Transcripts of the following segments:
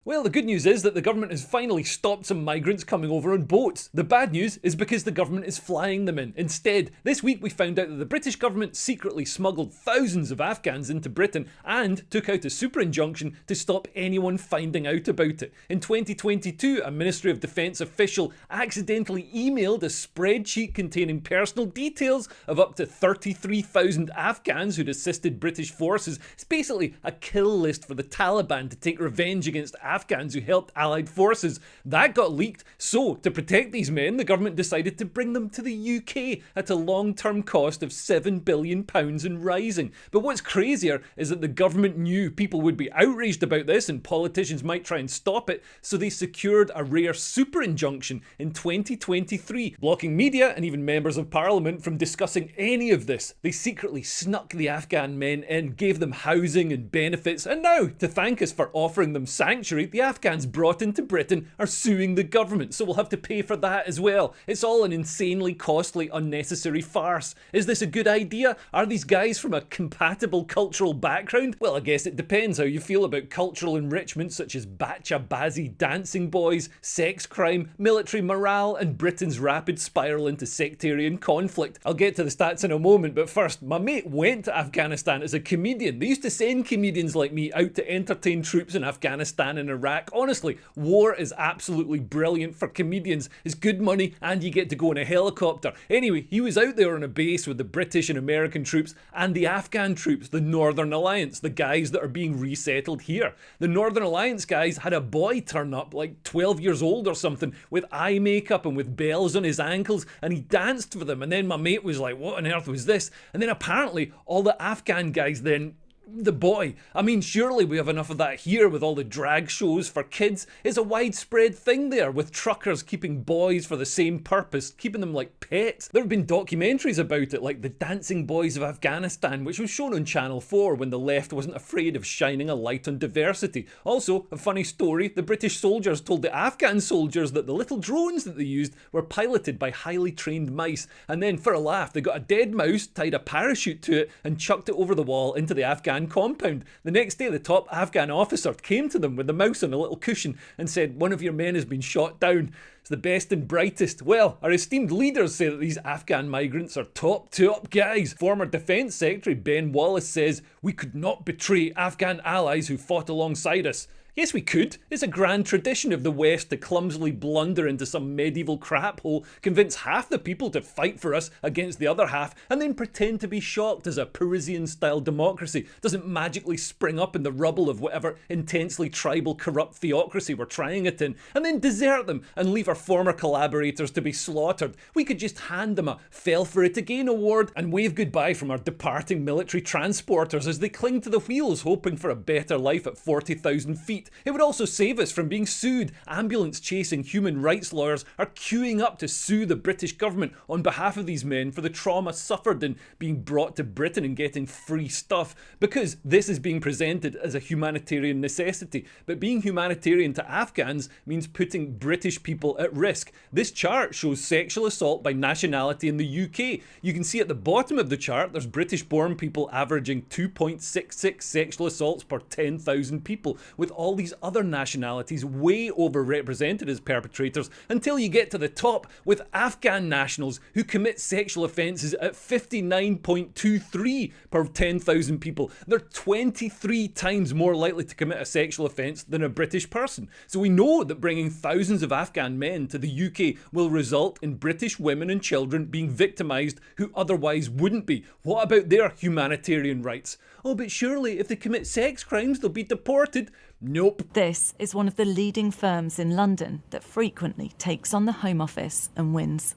Well, the good news is that the government has finally stopped some migrants coming over on boats. The bad news is because the government is flying them in. Instead, this week we found out that the British government secretly smuggled thousands of Afghans into Britain and took out a super injunction to stop anyone finding out about it. In 2022, a Ministry of Defence official accidentally emailed a spreadsheet containing personal details of up to 33,000 Afghans who'd assisted British forces. It's basically a kill list for the Taliban to take revenge against Afghans who helped Allied forces. That got leaked, so to protect these men, the government decided to bring them to the UK at a long-term cost of £7 billion and rising. But what's crazier is that the government knew people would be outraged about this and politicians might try and stop it, so they secured a rare super injunction in 2023, blocking media and even members of parliament from discussing any of this. They secretly snuck the Afghan men in, gave them housing and benefits, and now, to thank us for offering them sanctuary, the Afghans brought into Britain are suing the government, so we'll have to pay for that as well. It's all an insanely costly, unnecessary farce. Is this a good idea? Are these guys from a compatible cultural background? Well, I guess it depends how you feel about cultural enrichment such as bacha-bazzi dancing boys, sex crime, military morale, and Britain's rapid spiral into sectarian conflict. I'll get to the stats in a moment, but first, my mate went to Afghanistan as a comedian. They used to send comedians like me out to entertain troops in Afghanistan and Iraq. Honestly, war is absolutely brilliant for comedians. It's good money and you get to go in a helicopter. Anyway, he was out there on a base with the British and American troops and the Afghan troops, the Northern Alliance, the guys that are being resettled here. The Northern Alliance guys had a boy turn up, like 12 years old or something, with eye makeup and with bells on his ankles, and he danced for them. And then my mate was like, what on earth was this? And then apparently all the Afghan guys then the boy. I mean, surely we have enough of that here with all the drag shows for kids. It's a widespread thing there, with truckers keeping boys for the same purpose, keeping them like pets. There have been documentaries about it, like The Dancing Boys of Afghanistan, which was shown on Channel 4 when the left wasn't afraid of shining a light on diversity. Also, a funny story, the British soldiers told the Afghan soldiers that the little drones that they used were piloted by highly trained mice, and then for a laugh they got a dead mouse, tied a parachute to it and chucked it over the wall into the Afghan compound. The next day the top Afghan officer came to them with the mouse on a little cushion and said, one of your men has been shot down. It's the best and brightest. Well, our esteemed leaders say that these Afghan migrants are top guys. Former Defence Secretary Ben Wallace says, we could not betray Afghan allies who fought alongside us. Yes, we could. It's a grand tradition of the West to clumsily blunder into some medieval crap hole, convince half the people to fight for us against the other half, and then pretend to be shocked as a Parisian-style democracy doesn't magically spring up in the rubble of whatever intensely tribal corrupt theocracy we're trying it in, and then desert them and leave our former collaborators to be slaughtered. We could just hand them a Fell for It Again award and wave goodbye from our departing military transporters as they cling to the wheels hoping for a better life at 40,000 feet. It would also save us from being sued. Ambulance-chasing human rights lawyers are queuing up to sue the British government on behalf of these men for the trauma suffered in being brought to Britain and getting free stuff, because this is being presented as a humanitarian necessity. But being humanitarian to Afghans means putting British people at risk. This chart shows sexual assault by nationality in the UK. You can see at the bottom of the chart there's British-born people averaging 2.66 sexual assaults per 10,000 people, with all these other nationalities way overrepresented as perpetrators, until you get to the top with Afghan nationals who commit sexual offences at 59.23 per 10,000 people. They're 23 times more likely to commit a sexual offence than a British person. So we know that bringing thousands of Afghan men to the UK will result in British women and children being victimised who otherwise wouldn't be. What about their humanitarian rights? Oh, but surely if they commit sex crimes they'll be deported. Nope. This is one of the leading firms in London that frequently takes on the Home Office and wins.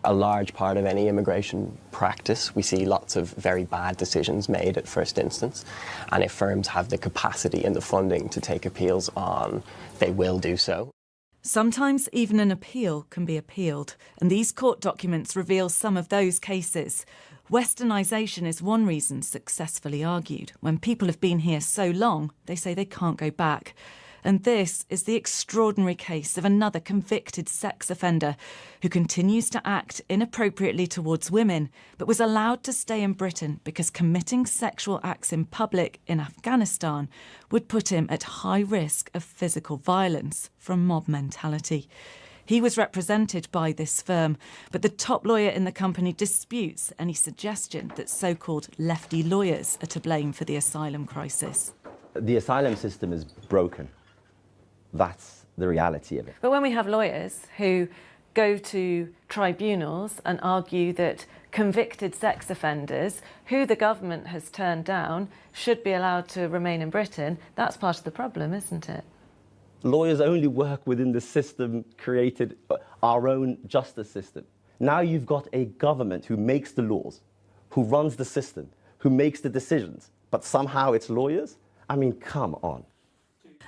A large part of any immigration practice, we see lots of very bad decisions made at first instance, and if firms have the capacity and the funding to take appeals on, they will do so. Sometimes even an appeal can be appealed, and these court documents reveal some of those cases. Westernisation is one reason successfully argued. When people have been here so long, they say they can't go back. And this is the extraordinary case of another convicted sex offender who continues to act inappropriately towards women, but was allowed to stay in Britain because committing sexual acts in public in Afghanistan would put him at high risk of physical violence from mob mentality. He was represented by this firm, but the top lawyer in the company disputes any suggestion that so-called lefty lawyers are to blame for the asylum crisis. The asylum system is broken. That's the reality of it. But when we have lawyers who go to tribunals and argue that convicted sex offenders, who the government has turned down, should be allowed to remain in Britain, that's part of the problem, isn't it? Lawyers only work within the system created, our own justice system. Now you've got a government who makes the laws, who runs the system, who makes the decisions, but somehow it's lawyers? I mean, come on.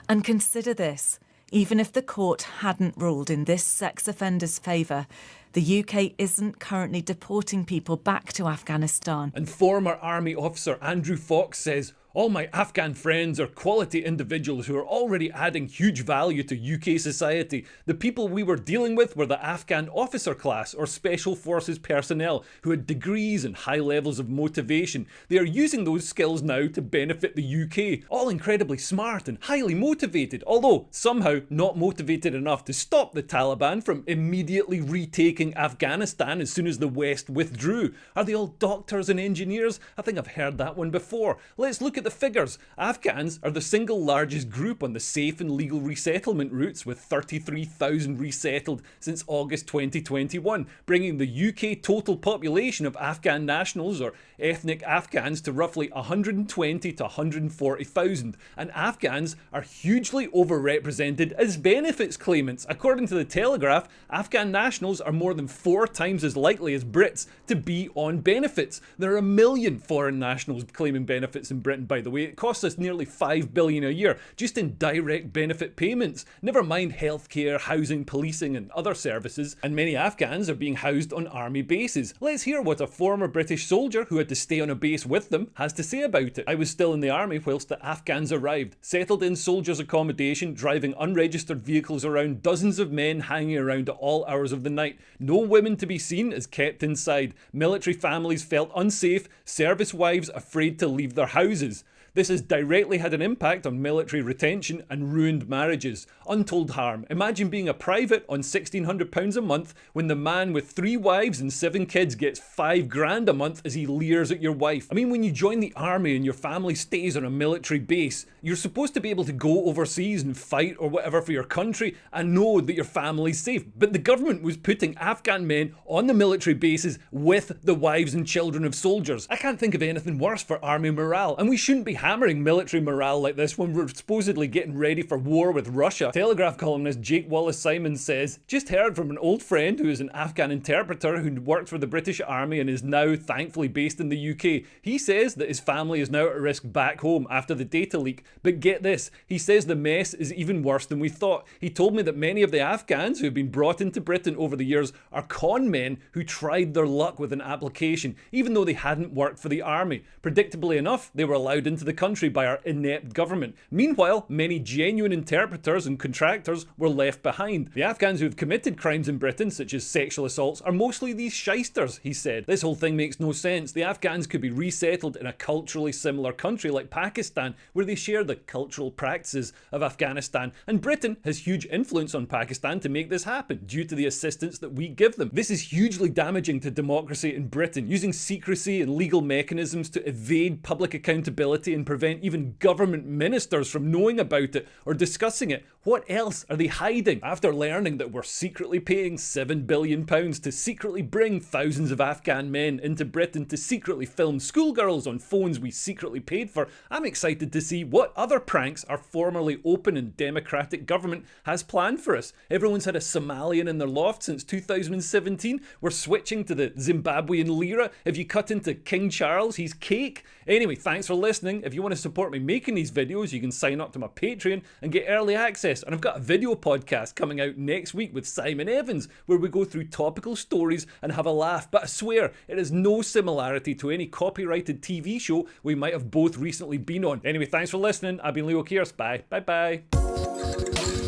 And consider this, even if the court hadn't ruled in this sex offender's favour, the UK isn't currently deporting people back to Afghanistan. And former army officer Andrew Fox says, "All my Afghan friends are quality individuals who are already adding huge value to UK society. The people we were dealing with were the Afghan officer class or special forces personnel who had degrees and high levels of motivation. They are using those skills now to benefit the UK. All incredibly smart and highly motivated, although somehow not motivated enough to stop the Taliban from immediately retaking Afghanistan as soon as the West withdrew. Are they all doctors and engineers? I think I've heard that one before. Let's look at the figures. Afghans are the single largest group on the safe and legal resettlement routes, with 33,000 resettled since August 2021, bringing the UK total population of Afghan nationals or ethnic Afghans to roughly 120 to 140,000. And Afghans are hugely overrepresented as benefits claimants. According to the Telegraph, Afghan nationals are more than 4 times as likely as Brits to be on benefits. There are 1 million foreign nationals claiming benefits in Britain, by the way. It costs us nearly $5 billion a year just in direct benefit payments. Never mind healthcare, housing, policing and other services. And many Afghans are being housed on army bases. Let's hear what a former British soldier who had to stay on a base with them has to say about it. "I was still in the army whilst the Afghans arrived. Settled in soldiers' accommodation, driving unregistered vehicles around, dozens of men hanging around at all hours of the night. No women to be seen as kept inside. Military families felt unsafe, service wives afraid to leave their houses. This has directly had an impact on military retention and ruined marriages. Untold harm. Imagine being a private on £1,600 a month when the man with 3 wives and 7 kids gets £5,000 a month as he leers at your wife. I mean, when you join the army and your family stays on a military base, you're supposed to be able to go overseas and fight or whatever for your country and know that your family's safe. But the government was putting Afghan men on the military bases with the wives and children of soldiers. I can't think of anything worse for army morale, and we shouldn't be hammering military morale like this when we're supposedly getting ready for war with Russia." Telegraph columnist Jake Wallace-Simon says, "Just heard from an old friend who is an Afghan interpreter who worked for the British Army and is now thankfully based in the UK. He says that his family is now at risk back home after the data leak. But get this, he says the mess is even worse than we thought. He told me that many of the Afghans who have been brought into Britain over the years are con men who tried their luck with an application, even though they hadn't worked for the army. Predictably enough, they were allowed into the country by our inept government. Meanwhile, many genuine interpreters and contractors were left behind. The Afghans who have committed crimes in Britain, such as sexual assaults, are mostly these shysters," he said. "This whole thing makes no sense. The Afghans could be resettled in a culturally similar country like Pakistan, where they share the cultural practices of Afghanistan, and Britain has huge influence on Pakistan to make this happen due to the assistance that we give them. This is hugely damaging to democracy in Britain, using secrecy and legal mechanisms to evade public accountability and prevent even government ministers from knowing about it or discussing it. What else are they hiding? After learning that we're secretly paying £7 billion to secretly bring thousands of Afghan men into Britain to secretly film schoolgirls on phones we secretly paid for, I'm excited to see what other pranks our formerly open and democratic government has planned for us. Everyone's had a Somalian in their loft since 2017. We're switching to the Zimbabwean lira. If you cut into King Charles, he's cake. Anyway, thanks for listening. If if you want to support me making these videos, you can sign up to my Patreon and get early access. And I've got a video podcast coming out next week with Simon Evans, where we go through topical stories and have a laugh. But I swear, it has no similarity to any copyrighted TV show we might have both recently been on. Anyway, thanks for listening. I've been Leo Kears. Bye. Bye-bye.